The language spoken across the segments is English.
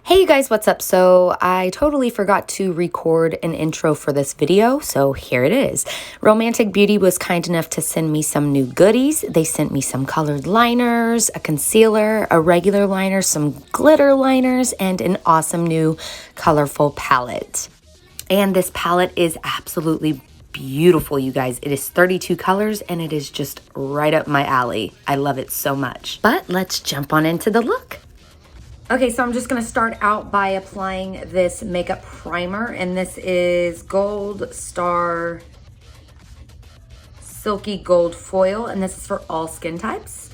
Hey you guys, what's up? So I totally forgot to record an intro for this video, so here it is. Romantic Beauty was kind enough to send me some new goodies. They sent me some colored liners, a concealer, a regular liner, some glitter liners, and an awesome new colorful palette. And this palette is absolutely beautiful, you guys. It is 32 colors and it is just right up my alley. I love it so much. But let's jump on into the look. Okay, so I'm just gonna start out by applying this makeup primer, and this is Gold Star Silky Gold Foil, and this is for all skin types.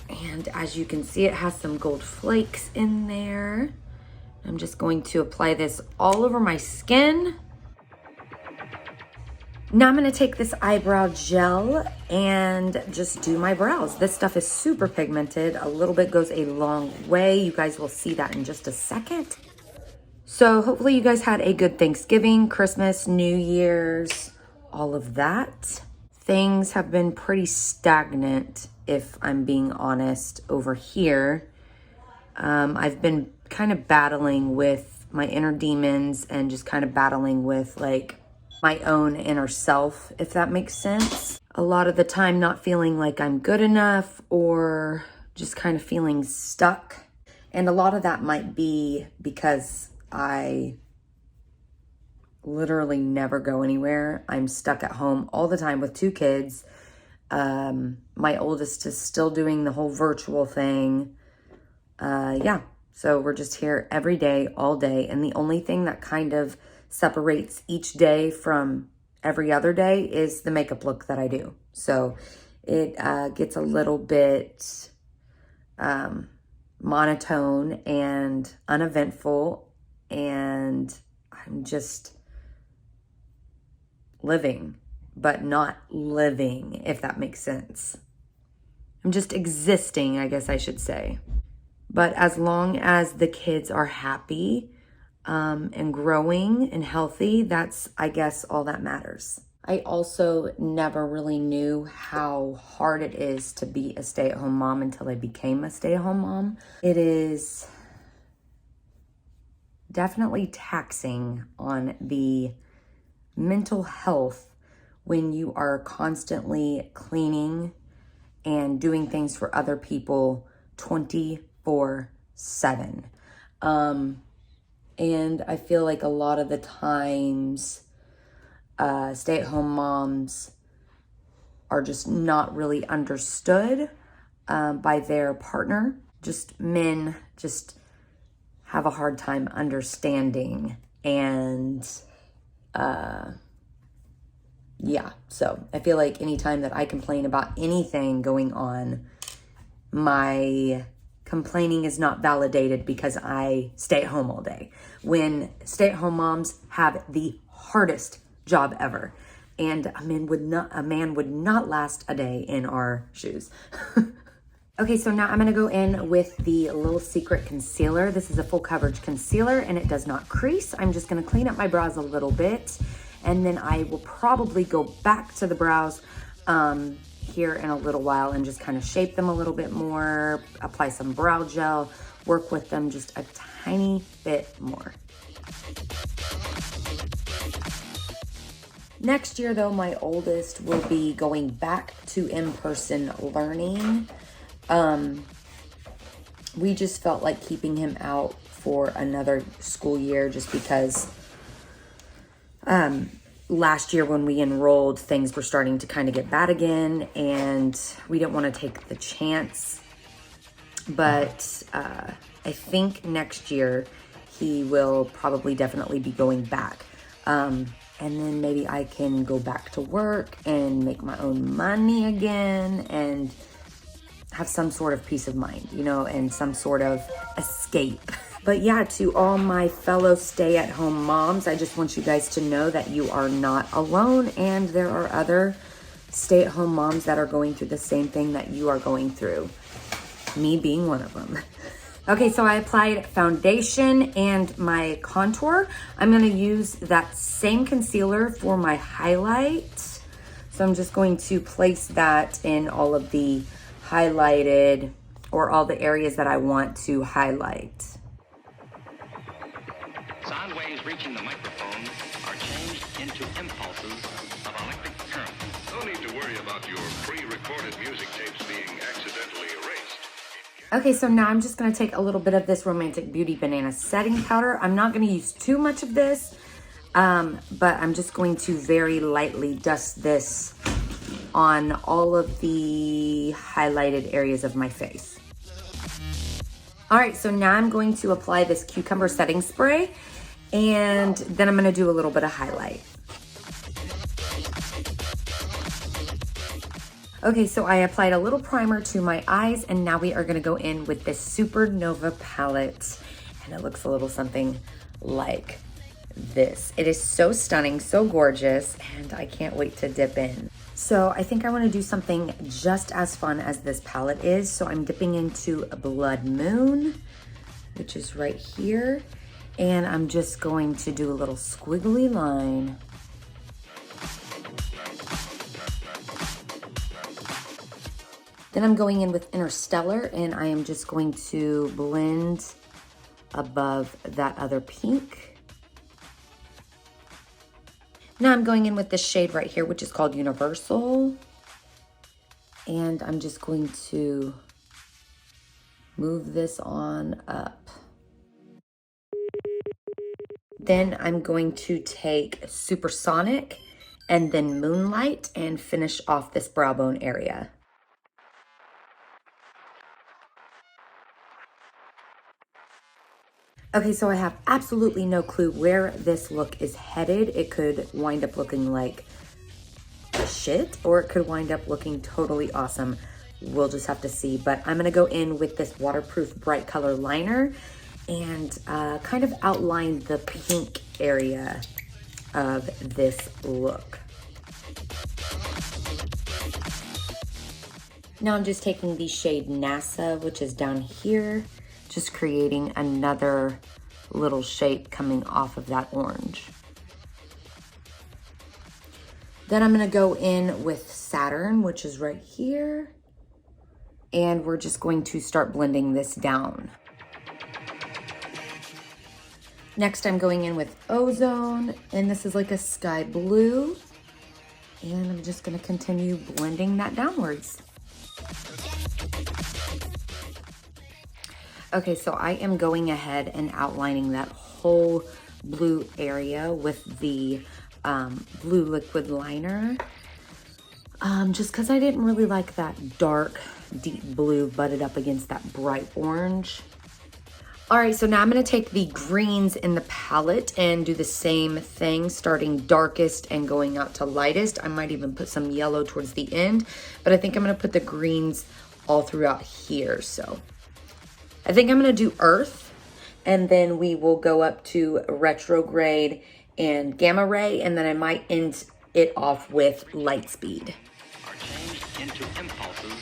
And as you can see, it has some gold flakes in there. I'm just going to apply this all over my skin. Now I'm gonna take this eyebrow gel and just do my brows. This stuff is super pigmented. A little bit goes a long way. You guys will see that in just a second. So hopefully you guys had a good Thanksgiving, Christmas, New Year's, all of that. Things have been pretty stagnant, if I'm being honest, over here. I've been kind of battling with my inner demons and just kind of battling with like my own inner self, if that makes sense. A lot of the time not feeling like I'm good enough or just kind of feeling stuck. And a lot of that might be because I literally never go anywhere. I'm stuck at home all the time with 2 kids. My oldest is still doing the whole virtual thing. Yeah, so we're just here every day, all day. And the only thing that kind of separates each day from every other day is the makeup look that I do. So it gets a little bit monotone and uneventful, and I'm just living, but not living, if that makes sense. I'm just existing, I guess I should say. But as long as the kids are happy, and growing and healthy, that's, I guess, all that matters. I also never really knew how hard it is to be a stay-at-home mom until I became a stay-at-home mom. It is definitely taxing on the mental health when you are constantly cleaning and doing things for other people 24/7. And I feel like a lot of the times stay-at-home moms are just not really understood by their partner. Just men just have a hard time understanding. And yeah, so I feel like anytime that I complain about anything going on, my complaining is not validated because I stay at home all day. When stay-at-home moms have the hardest job ever, and a man would not last a day in our shoes. Okay, so now I'm gonna go in with the Little Secret concealer. This is a full coverage concealer and it does not crease. I'm just gonna clean up my brows a little bit, and then I will probably go back to the brows here in a little while and just kind of shape them a little bit more, apply some brow gel, work with them just a tiny bit more. Next year though, my oldest will be going back to in-person learning. We just felt like keeping him out for another school year just because last year when we enrolled, things were starting to kind of get bad again, and we didn't want to take the chance. But I think next year he will probably definitely be going back. And then maybe I can go back to work and make my own money again and have some sort of peace of mind, you know, and some sort of escape. But yeah, to all my fellow stay-at-home moms, I just want you guys to know that you are not alone, and there are other stay-at-home moms that are going through the same thing that you are going through. Me being one of them. Okay, so I applied foundation and my contour. I'm gonna use that same concealer for my highlight. So I'm just going to place that in all of the highlighted, or all the areas that I want to highlight. sound waves reaching the microphone are changed into impulses of electric current. No need to worry about your pre-recorded music tapes being accidentally erased. Okay, so now I'm just gonna take a little bit of this Romantic Beauty Banana Setting Powder. I'm not gonna use too much of this, but I'm just going to very lightly dust this on all of the highlighted areas of my face. All right, so now I'm going to apply this Cucumber Setting Spray, and then I'm gonna do a little bit of highlight. Okay, so I applied a little primer to my eyes, and now we are gonna go in with this Supernova palette, and it looks a little something like this. It is so stunning, so gorgeous, and I can't wait to dip in. So I think I wanna do something just as fun as this palette is, so I'm dipping into a Blood Moon, which is right here, and I'm just going to do a little squiggly line. Then I'm going in with Interstellar, and I am just going to blend above that other pink. Now I'm going in with this shade right here, which is called Universal. And I'm just going to move this on up. Then I'm going to take Supersonic and then Moonlight and finish off this brow bone area. Okay, so I have absolutely no clue where this look is headed. It could wind up looking like shit, or it could wind up looking totally awesome. We'll just have to see. But I'm gonna go in with this waterproof bright color liner and kind of outline the pink area of this look. Now I'm just taking the shade NASA, which is down here, just creating another little shape coming off of that orange. Then I'm gonna go in with Saturn, which is right here, and we're just going to start blending this down. Next, I'm going in with Ozone, and this is like a sky blue, and I'm just gonna continue blending that downwards. Okay, so I am going ahead and outlining that whole blue area with the blue liquid liner, just because I didn't really like that dark, deep blue butted up against that bright orange. All right, so now I'm gonna take the greens in the palette and do the same thing, starting darkest and going out to lightest. I might even put some yellow towards the end, but I think I'm gonna put the greens all throughout here, so. I think I'm gonna do Earth, and then we will go up to Retrograde and Gamma Ray, and then I might end it off with Lightspeed. Are changed into impulses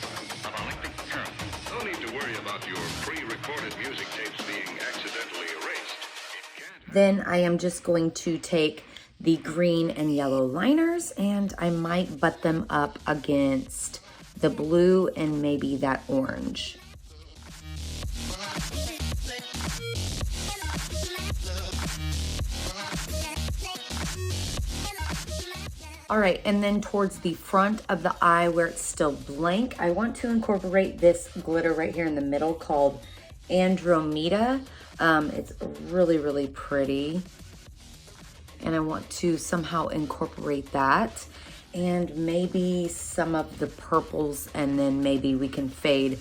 of electric current. No need to worry about your pre-recorded music tapes being accidentally erased. Then I am just going to take the green and yellow liners, and I might butt them up against the blue and maybe that orange. All right, and then towards the front of the eye where it's still blank, I want to incorporate this glitter right here in the middle called Andromeda. It's really, really pretty. And I want to somehow incorporate that and maybe some of the purples, and then maybe we can fade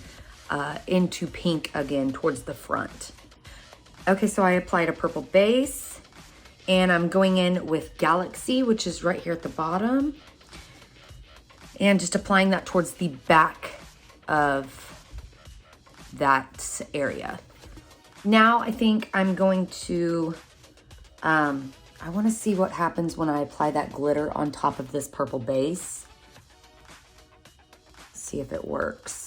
into pink again towards the front. Okay, so I applied a purple base. And I'm going in with Galaxy, which is right here at the bottom. And just applying that towards the back of that area. Now I think I'm going to, I want to see what happens when I apply that glitter on top of this purple base. See if it works.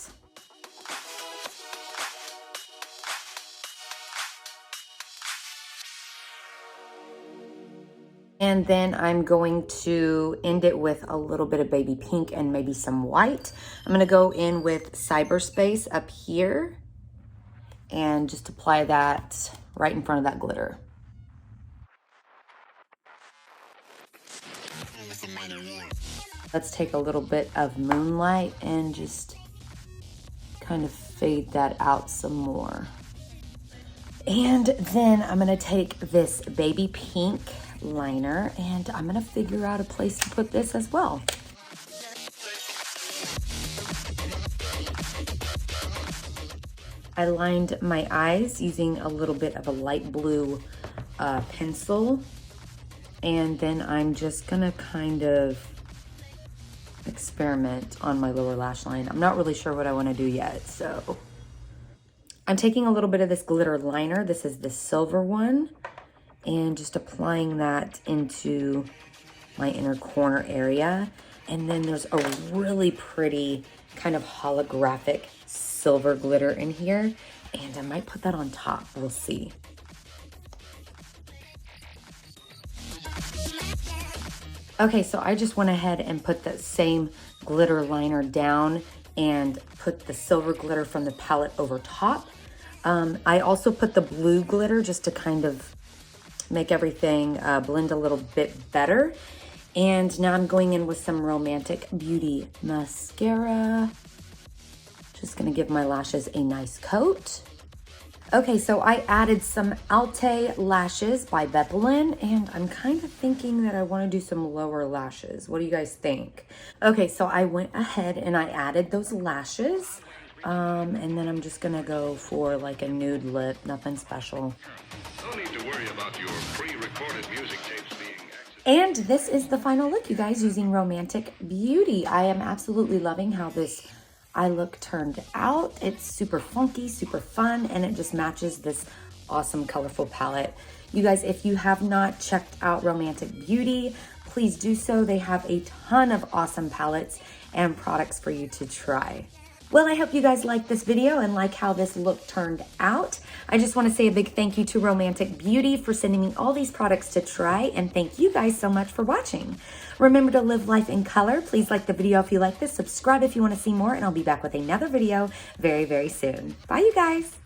And then I'm going to end it with a little bit of baby pink and maybe some white. I'm gonna go in with Cyberspace up here and just apply that right in front of that glitter. Let's take a little bit of Moonlight and just kind of fade that out some more. And then I'm gonna take this baby pink liner and I'm gonna figure out a place to put this as well. I lined my eyes using a little bit of a light blue pencil, and then I'm just gonna kind of experiment on my lower lash line. I'm not really sure what I want to do yet, so I'm taking a little bit of this glitter liner. This is the silver one, and just applying that into my inner corner area. And then there's a really pretty kind of holographic silver glitter in here, and I might put that on top. We'll see. Okay, so I just went ahead and put that same glitter liner down and put the silver glitter from the palette over top. I also put the blue glitter just to kind of make everything blend a little bit better. And now I'm going in with some Romantic Beauty mascara. Just gonna give my lashes a nice coat. Okay, so I added some Alte lashes by Bepelin, and I'm kind of thinking that I want to do some lower lashes. What do you guys think? Okay, so I went ahead and I added those lashes, and then I'm just gonna go for like a nude lip, nothing special. No need to worry about your pre-recorded music tapes being And this is the final look, you guys, using Romantic Beauty. I am absolutely loving how this eye look turned out. It's super funky, super fun, and it just matches this awesome colorful palette. You guys, if you have not checked out Romantic Beauty, please do so. They have a ton of awesome palettes and products for you to try. Well, I hope you guys liked this video and like how this look turned out. I just want to say a big thank you to Romantic Beauty for sending me all these products to try, and thank you guys so much for watching. Remember to live life in color. Please like the video if you like this, subscribe if you want to see more, and I'll be back with another video very, very soon. Bye, you guys.